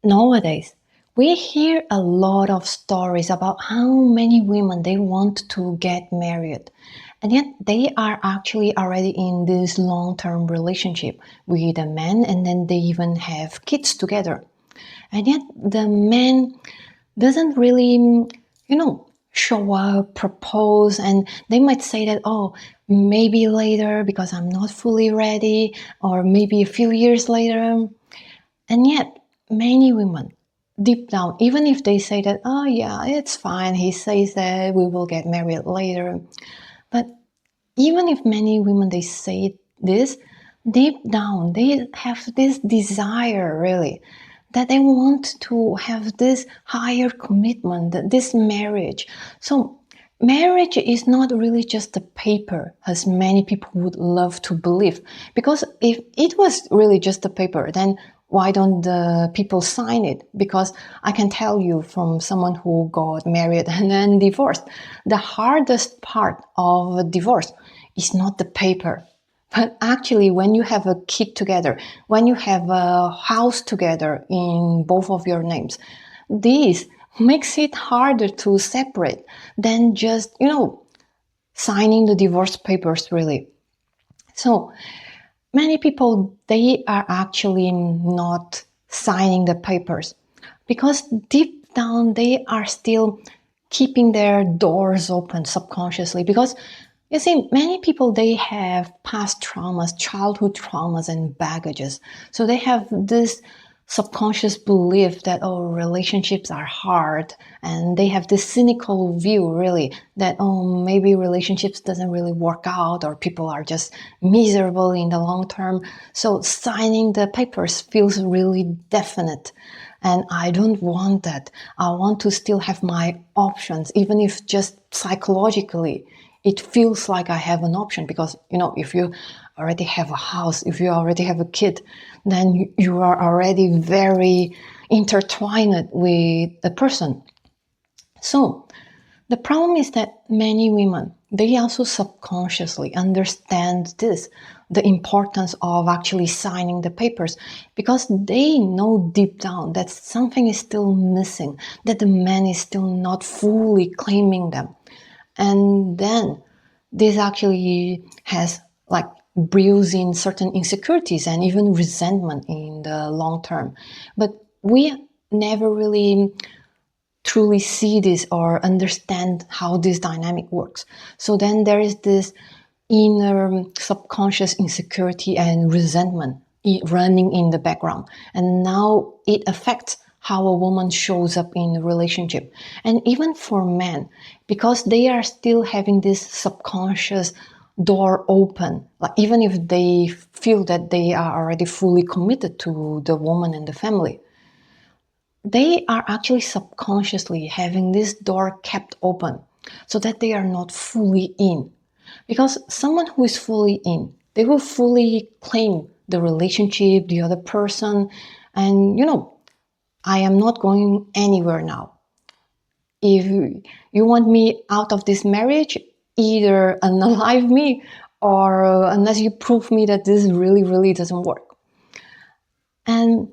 Nowadays, we hear a lot of stories about how many women they want to get married, and yet they are actually already in this long-term relationship with a man, and then they even have kids together. And yet the man doesn't really, show up, propose, and they might say that, oh, maybe later because I'm not fully ready, or maybe a few years later. And yet, many women, deep down, even if they say that, oh, yeah, it's fine, he says that we will get married later. But even if many women, they say this, deep down, they have this desire, really, that they want to have this higher commitment, this marriage. So, marriage is not really just a paper, as many people would love to believe. Because if it was really just a paper, then why don't the people sign it? Because I can tell you from someone who got married and then divorced, the hardest part of a divorce is not the paper, but actually when you have a kid together, when you have a house together in both of your names, this makes it harder to separate than just, signing the divorce papers, really. So many people, they are actually not signing the papers because deep down they are still keeping their doors open subconsciously. Because you see, many people, they have past traumas, childhood traumas and baggages. So they have this subconscious belief that, oh, relationships are hard, and they have this cynical view, really, that, oh, maybe relationships doesn't really work out, or people are just miserable in the long term. So signing the papers feels really definite, and I don't want that. I want to still have my options, even if just psychologically it feels like I have an option. Because, if you already have a house, if you already have a kid, then you are already very intertwined with a person. So the problem is that many women, they also subconsciously understand this, the importance of actually signing the papers, because they know deep down that something is still missing, that the man is still not fully claiming them. And then this actually has like brews in certain insecurities and even resentment in the long term. But we never really truly see this or understand how this dynamic works. So then there is this inner subconscious insecurity and resentment running in the background. And now it affects how a woman shows up in a relationship. And even for men, because they are still having this subconscious door open, like even if they feel that they are already fully committed to the woman and the family, they are actually subconsciously having this door kept open so that they are not fully in. Because someone who is fully in, they will fully claim the relationship, the other person, and I am not going anywhere now. If you want me out of this marriage, either unalive me or unless you prove me that this really, really doesn't work. And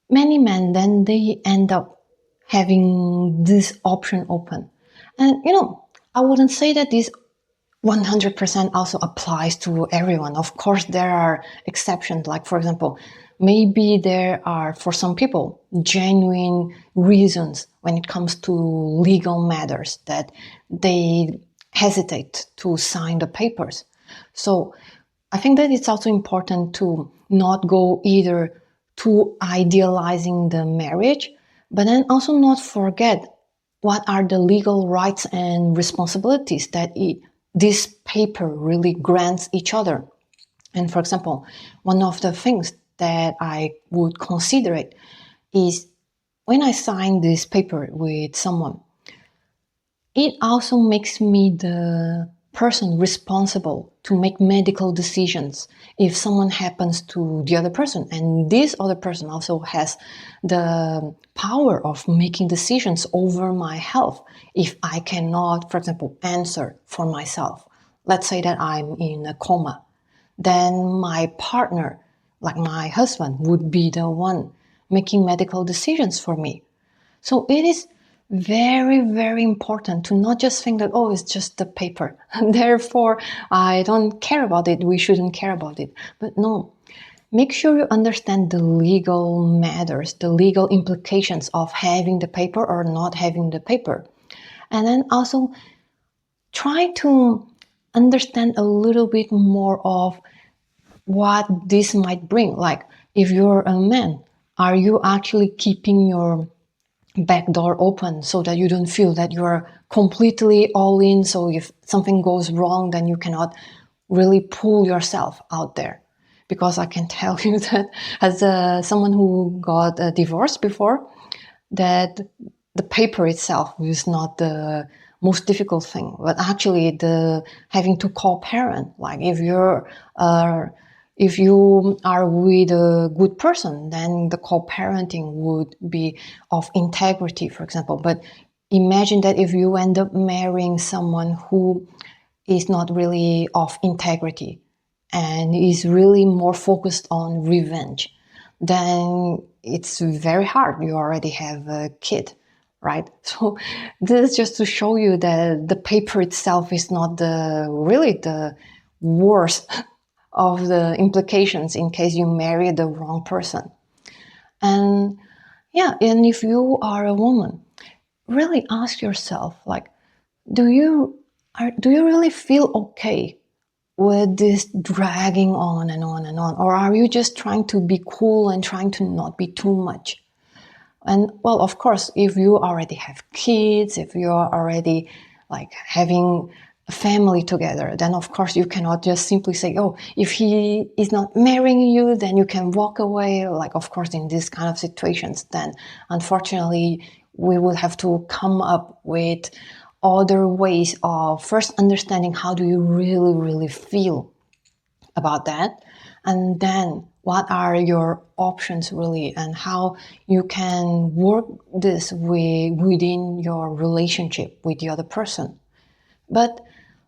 many men, then they end up having this option open. And I wouldn't say that this 100% also applies to everyone. Of course, there are exceptions. Like, for example, maybe there are, for some people, genuine reasons when it comes to legal matters that they hesitate to sign the papers. So I think that it's also important to not go either too idealizing the marriage, but then also not forget what are the legal rights and responsibilities that this paper really grants each other. And for example, one of the things that I would consider it is when I sign this paper with someone, it also makes me the person responsible to make medical decisions if someone happens to the other person. And this other person also has the power of making decisions over my health if I cannot, for example, answer for myself. Let's say that I'm in a coma. Then my partner, like my husband, would be the one making medical decisions for me. So it is very, very important to not just think that, oh, it's just the paper, therefore I don't care about it, we shouldn't care about it. But no, make sure you understand the legal matters, the legal implications of having the paper or not having the paper. And then also try to understand a little bit more of what this might bring. Like, if you're a man, are you actually keeping your back door open so that you don't feel that you are completely all in, so if something goes wrong then you cannot really pull yourself out there? Because I can tell you that as someone who got a divorce before, that the paper itself is not the most difficult thing, but actually the having to co-parent. Like, if you are with a good person, then the co-parenting would be of integrity, for example. But imagine that if you end up marrying someone who is not really of integrity and is really more focused on revenge, then it's very hard. You already have a kid, right? So this is just to show you that the paper itself is not really the worst of the implications in case you marry the wrong person. And yeah, and if you are a woman, really ask yourself, like, do you really feel okay with this dragging on and on and on? Or are you just trying to be cool and trying to not be too much? And well, of course, if you already have kids, if you are already like having a family together, then of course you cannot just simply say, oh, if he is not marrying you, then you can walk away. Like, of course, in these kind of situations, then unfortunately, we will have to come up with other ways of first understanding how do you really, really feel about that, and then what are your options really, and how you can work this within your relationship with the other person. But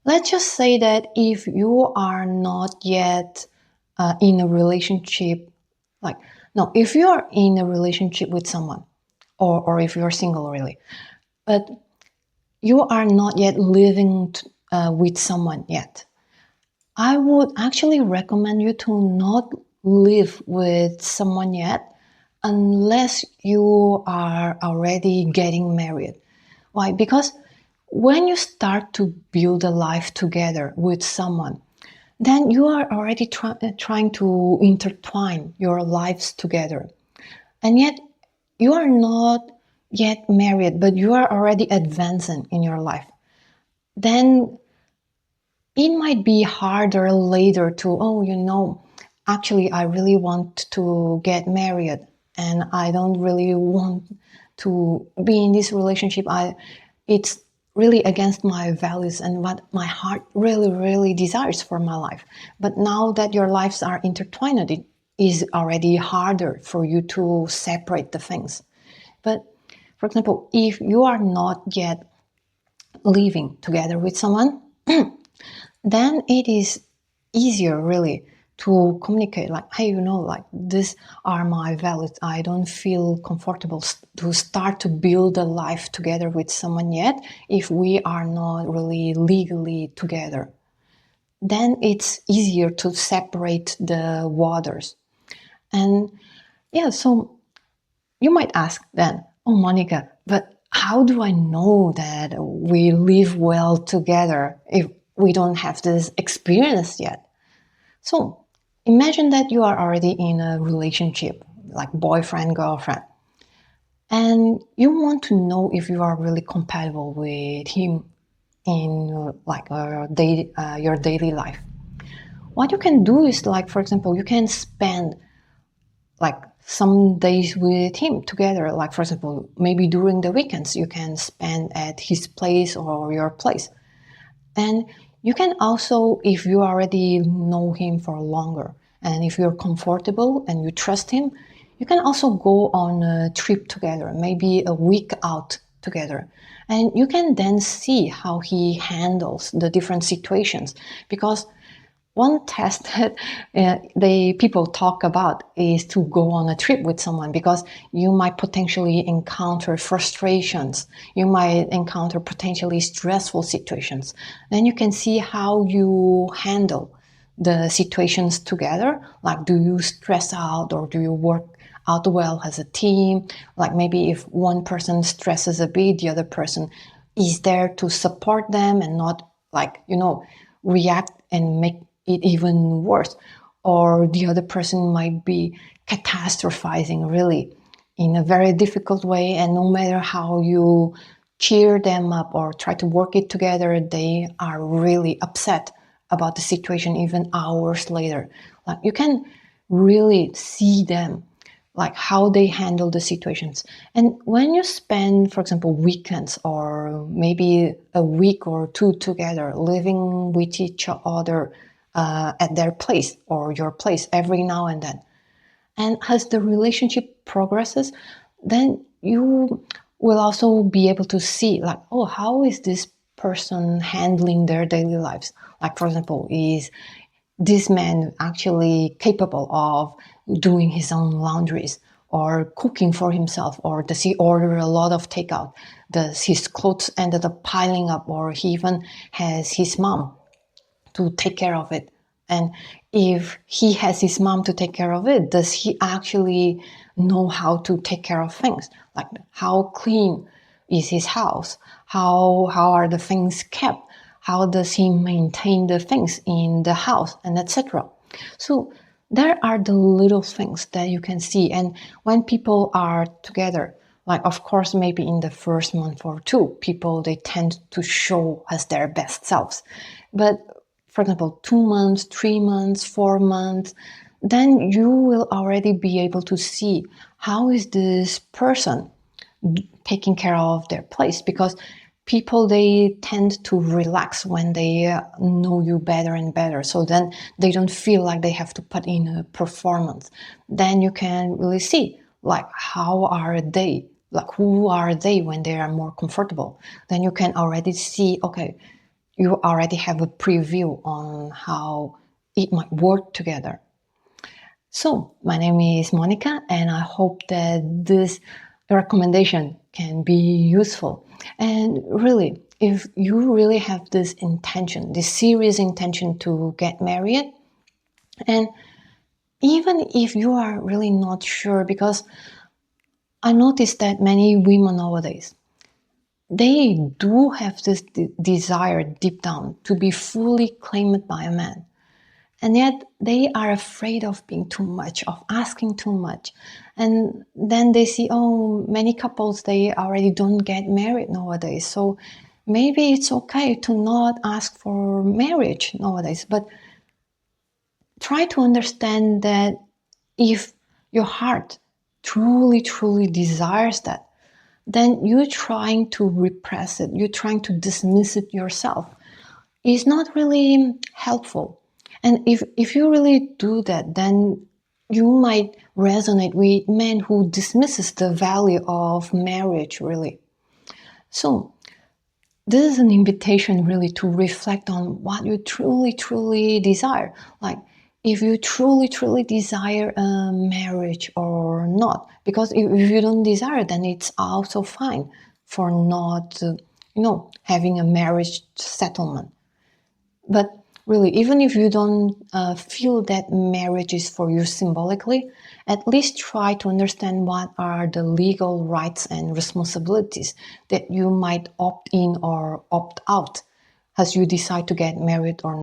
let's just say that if you are not yet in a relationship, like, no, if you are in a relationship with someone, or if you're single really, but you are not yet living with someone yet, I would actually recommend you to not live with someone yet unless you are already getting married. Why? Because when you start to build a life together with someone, then you are already trying to intertwine your lives together. And yet, you are not yet married, but you are already advancing in your life. Then it might be harder later to, oh, actually, I really want to get married and I don't really want to be in this relationship. It's really against my values and what my heart really, really desires for my life. But now that your lives are intertwined, it is already harder for you to separate the things. But for example, if you are not yet living together with someone, then it is easier really to communicate, like, hey, like, these are my values. I don't feel comfortable to start to build a life together with someone yet if we are not really legally together. Then it's easier to separate the waters. And yeah, so you might ask then, oh, Monica, but how do I know that we live well together if we don't have this experience yet? So imagine that you are already in a relationship, like boyfriend, girlfriend, and you want to know if you are really compatible with him in your daily life. What you can do is, like, for example, you can spend like some days with him together. Like, for example, maybe during the weekends, you can spend at his place or your place. And you can also, if you already know him for longer, and if you're comfortable and you trust him, you can also go on a trip together, maybe a week out together. And you can then see how he handles the different situations. Because one test that the people talk about is to go on a trip with someone, because you might potentially encounter frustrations, you might encounter potentially stressful situations. Then you can see how you handle the situations together. Like, do you stress out or do you work out well as a team? Like, maybe if one person stresses a bit, the other person is there to support them and not, like, react and make it even worse. Or the other person might be catastrophizing really in a very difficult way, and no matter how you cheer them up or try to work it together, they are really upset about the situation even hours later. Like, you can really see them, like how they handle the situations. And when you spend, for example, weekends or maybe a week or two together living with each other at their place or your place every now and then, and as the relationship progresses, then you will also be able to see, like, oh, how is this person handling their daily lives? Like, for example, is this man actually capable of doing his own laundries or cooking for himself, or does he order a lot of takeout? Does his clothes ended up piling up, or he even has his mom to take care of it? And if he has his mom to take care of it, does he actually know how to take care of things? Like, how clean is his house? How are the things kept? How does he maintain the things in the house, and etc.? So there are the little things that you can see. And when people are together, like, of course, maybe in the first month or two, people, they tend to show as their best selves. But for example, 2 months, 3 months, 4 months, then you will already be able to see how is this person taking care of their place. Because people, they tend to relax when they know you better and better, so then they don't feel like they have to put in a performance. Then you can really see, like, how are they, like, who are they when they are more comfortable. Then you can already see, okay, you already have a preview on how it might work together. So, my name is Monica, and I hope that this recommendation can be useful. And really, if you really have this intention, this serious intention to get married, and even if you are really not sure, because I noticed that many women nowadays, they do have this desire deep down to be fully claimed by a man. And yet they are afraid of being too much, of asking too much. And then they see, oh, many couples, they already don't get married nowadays. So maybe it's okay to not ask for marriage nowadays. But try to understand that if your heart truly, truly desires that, then you're trying to repress it, you're trying to dismiss it yourself, is not really helpful. And if you really do that, then you might resonate with men who dismisses the value of marriage, really. So this is an invitation really to reflect on what you truly, truly desire. Like, if you truly, truly desire a marriage or not. Because if you don't desire, then it's also fine for not, having a marriage settlement. But really, even if you don't feel that marriage is for you symbolically, at least try to understand what are the legal rights and responsibilities that you might opt in or opt out as you decide to get married or not.